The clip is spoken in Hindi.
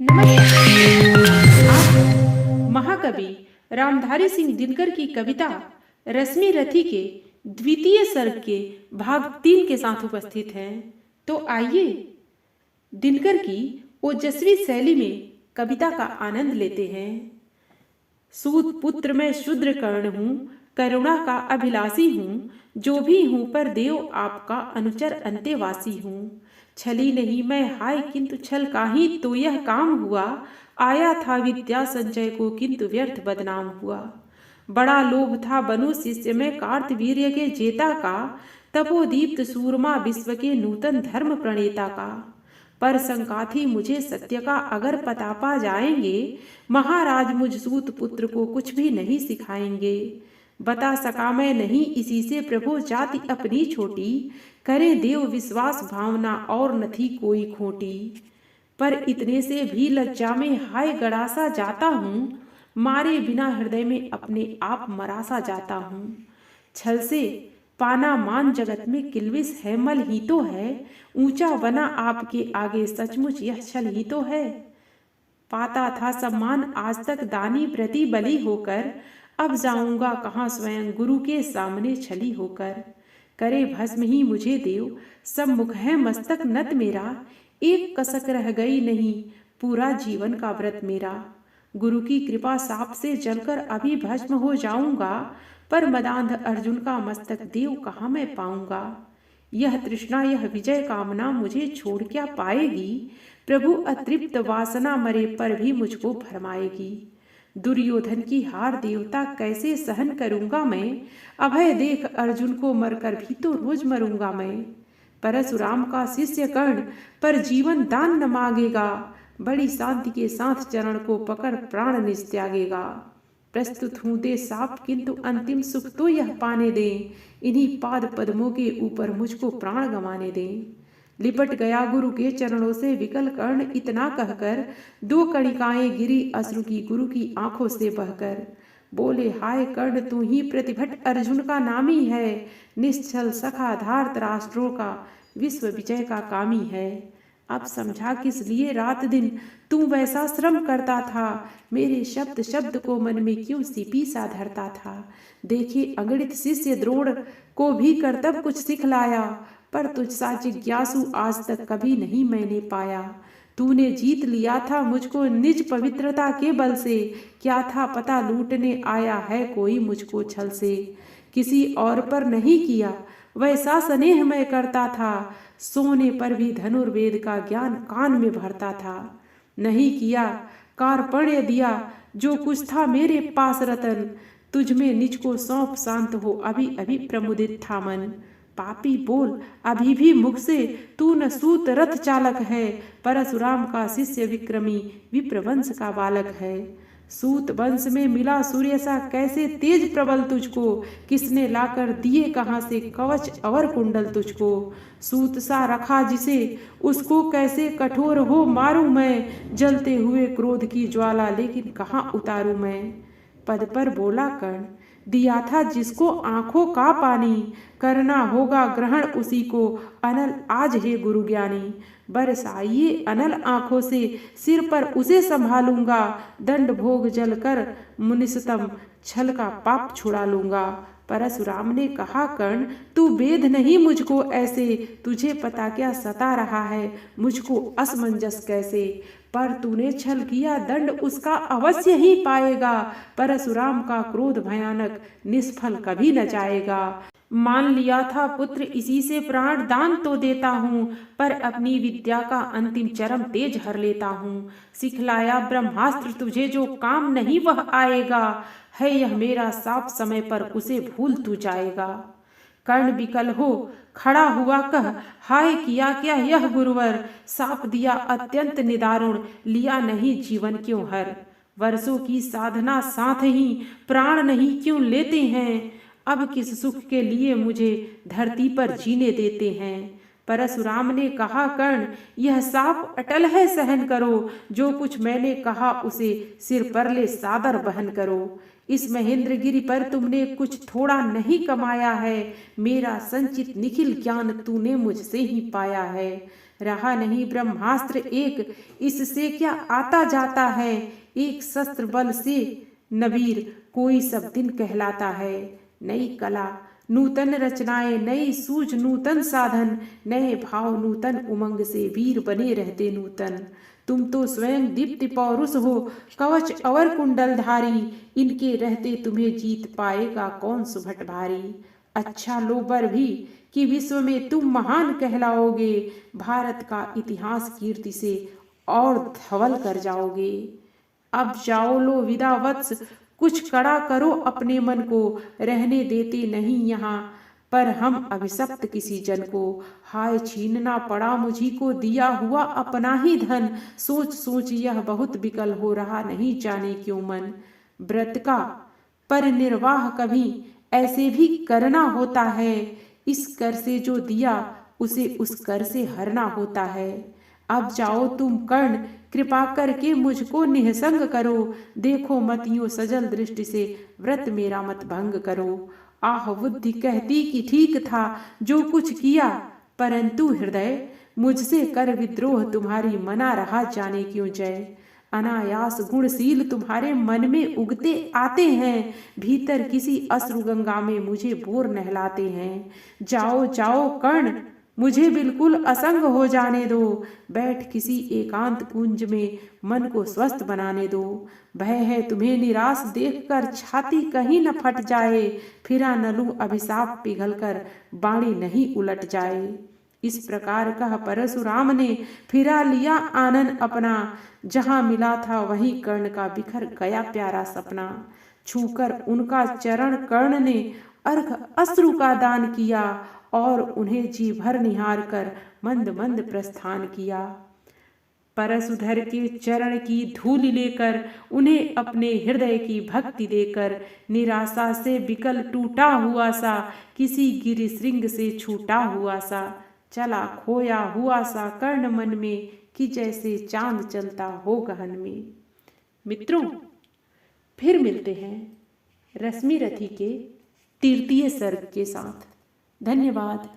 नमस्कार। आप महाकवि रामधारी सिंह दिनकर की कविता रश्मि रथी के द्वितीय सर्ग के भाग 3 के साथ उपस्थित हैं। तो आइए दिनकर की ओजस्वी शैली में कविता का आनंद लेते हैं। सूत पुत्र मैं शूद्र कर्ण हूँ, करुणा का अभिलाषी हूँ, जो भी हूँ पर देव आपका अनुचर अंतेवासी हूँ। छली नहीं मैं हाय किंतु छल का ही तो यह काम हुआ, आया था विद्या संचय को किंतु व्यर्थ बदनाम हुआ। बड़ा लोभ था बनु शिष्य में कार्तवीर्य के जेता का, तपोदीप्त सूरमा विश्व के नूतन धर्म प्रणेता का। पर शंका थी मुझे सत्य का अगर पता पा जाएंगे, महाराज मुझ सूत पुत्र को कुछ भी नहीं सिखाएंगे। बता सका मैं नहीं इसी से प्रभु जाति अपनी छोटी, करे देव विश्वास भावना और न थी कोई खोटी। पर इतने से भी लज्जा में हाय गड़ासा जाता हूँ, मारे बिना हृदय में अपने आप मरासा जाता हूँ। छल से पाना मान जगत में किल्विस है मल ही तो है, ऊंचा बना आपके आगे सचमुच यह छल ही तो है। पाता था सम्मान आज तक दानी प्रति बलि होकर, अब जाऊंगा कहाँ स्वयं गुरु के सामने छली होकर। करे भस्म ही मुझे देव सब मुख है मस्तक नत मेरा, एक कसक रह गई नहीं पूरा जीवन का व्रत मेरा। गुरु की कृपा साप से जलकर अभी भस्म हो जाऊंगा, पर मदांध अर्जुन का मस्तक देव कहाँ मैं पाऊंगा। यह तृष्णा यह विजय कामना मुझे छोड़ क्या पाएगी, प्रभु अतृप्त वासना मरे पर भी मुझको फरमाएगी। दुर्योधन की हार देवता कैसे सहन करूंगा मैं, अभय देख अर्जुन को मरकर भी तो रोज मरूंगा मैं। परशुराम का शिष्य कर्ण पर जीवन दान न मांगेगा, बड़ी शांति के साथ चरण को पकड़ प्राण निस्त्यागेगा। प्रस्तुत हूँ दे साप किंतु अंतिम सुख तो यह पाने दें, इन्हीं पाद पद्मों के ऊपर मुझको प्राण गंवाने दें। लिपट गया गुरु के चरणों से विकल कर्ण इतना कहकर, दो कणिकाएं गिरी अश्रु की गुरु की आंखों से बहकर। बोले हाय कर्ण तू ही प्रतिभट अर्जुन का नामी है, निश्चल सखा धार्त राष्ट्रों का विश्व विजय का कामी है। अब समझा किस लिए रात दिन तू वैसा श्रम करता था, मेरे शब्द शब्द को मन में क्यों सीपी सा धरता था। देखे अगणित शिष्य द्रोण को भी कर्तव्य कुछ सिखलाया, पर तुझ सा जिज्ञासु आज तक कभी नहीं मैंने पाया। तूने जीत लिया था मुझको निज पवित्रता के बल से, क्या था पता लूटने आया है कोई मुझको छल से। किसी और पर नहीं किया वैसा स्नेह मैं करता था, सोने पर भी धनुर्वेद का ज्ञान कान में भरता था। नहीं किया कार्पण्य दिया जो कुछ था मेरे पास रतन, तुझ में निज को सौंप शांत हो अभी अभी प्रमुदित था मन। पापी बोल अभी भी मुख से तू न सूत रथ चालक है, परशुराम का शिष्य विक्रमी विप्रवंश का बालक है। सूत वंश में मिला सूर्य सा कैसे तेज प्रबल तुझको, किसने लाकर दिए कहाँ से कवच अवर कुंडल तुझको। सूत सा रखा जिसे उसको कैसे कठोर हो मारूं मैं, जलते हुए क्रोध की ज्वाला लेकिन कहाँ उतारूं मैं। पद पर बोला कर्ण दिया था जिसको आंखों का पानी, करना होगा ग्रहण उसी को अनल आज है गुरु ज्ञानी। बरसाइए अनल आंखों से सिर पर उसे संभालूंगा, दंड भोग जल कर मुनिसतम छल का पाप छुड़ा लूंगा। परशुराम ने कहा कर्ण तू वेद नहीं मुझको ऐसे, तुझे पता क्या सता रहा है मुझको असमंजस कैसे। पर तूने छल किया दंड उसका अवश्य ही पाएगा, परशुराम का क्रोध भयानक निष्फल कभी न जाएगा। मान लिया था पुत्र इसी से प्राण दान तो देता हूँ, पर अपनी विद्या का अंतिम चरम तेज हर लेता हूँ। सिखलाया ब्रह्मास्त्र तुझे जो काम नहीं वह आएगा, है यह मेरा साफ समय पर उसे भूल तू जाएगा। कर्ण विकल हो खड़ा हुआ कह हाय किया क्या यह गुरुवर, साप दिया अत्यंत निदारुण लिया नहीं जीवन क्यों हर। वर्षों की साधना साथ ही प्राण नहीं क्यों लेते हैं, अब किस सुख के लिए मुझे धरती पर जीने देते हैं। परशुराम ने कहा कर्ण यह साप अटल है सहन करो, जो कुछ मैंने कहा उसे सिर पर ले सादर बहन करो। इस महेंद्रगिरी पर तुमने कुछ थोड़ा नहीं कमाया है, मेरा संचित निखिल ज्ञान तूने मुझसे ही पाया है। रहा नहीं ब्रह्मास्त्र एक, इससे क्या आता जाता है। एक शस्त्र बल से नबीर कोई सब दिन कहलाता है। नई कला नूतन रचनाएं, नई सूझ नूतन साधन, नए भाव नूतन उमंग से वीर बने रहते नूतन। तुम तो स्वयं दीप्ति पौरुष हो, कवच अवर कुंडलधारी, इनके रहते तुम्हें जीत पाएगा कौन सुभट भारी। अच्छा लो बर भी कि विश्व में तुम महान कहलाओगे, भारत का इतिहास कीर्ति से और धवल कर जाओगे। अब जाओ लो विदा वत्स, कुछ कड़ा करो अपने मन को, रहने देते नहीं यहाँ पर हम अभिशप्त किसी जन को। हाय छीनना पड़ा मुझी को दिया हुआ अपना ही धन, सोच सोच यह बहुत विकल हो रहा नहीं जाने क्यों मन। व्रत का पर निर्वाह कभी ऐसे भी करना होता है, इस कर से जो दिया उसे उस कर से हरना होता है। अब जाओ तुम कर्ण, कृपा करके मुझको निःसंग करो, देखो मत यूं सजल दृष्टि से व्रत मेरा मत भंग करो। आह बुद्धि कहती कि ठीक था जो कुछ किया, परंतु हृदय मुझसे कर विद्रोह तुम्हारी मना रहा जाने क्यों जय। अनायास गुणशील तुम्हारे मन में उगते आते हैं, भीतर किसी अश्रु गंगा में मुझे बोर नहलाते हैं। जाओ जाओ कर्ण, मुझे बिल्कुल असंग हो जाने दो, बैठ किसी एकांत कुंज में मन को स्वस्थ बनाने दो। भय है तुम्हें निराश देखकर छाती कहीं न फट जाए, फिरा न लूं अभिशाप पिघलकर बाणी नहीं उलट जाए। इस प्रकार कह परशुराम ने फिरा लिया आनंद अपना, जहां मिला था वहीं कर्ण का बिखर गया प्यारा सपना। छूकर उनका चरण कर्ण ने अर्घ अश्रु का दान किया, और उन्हें जी भर निहार कर मंद मंद प्रस्थान किया। परशुधर के चरण की धूल लेकर, उन्हें अपने हृदय की भक्ति देकर, निराशा से विकल टूटा हुआ सा, किसी गिरि श्रृंग से छूटा हुआ सा, चला खोया हुआ सा कर्ण मन में, कि जैसे चांद चलता हो गहन में। मित्रों, फिर मिलते हैं रश्मि रथी के तृतीय सर्ग के साथ। धन्यवाद।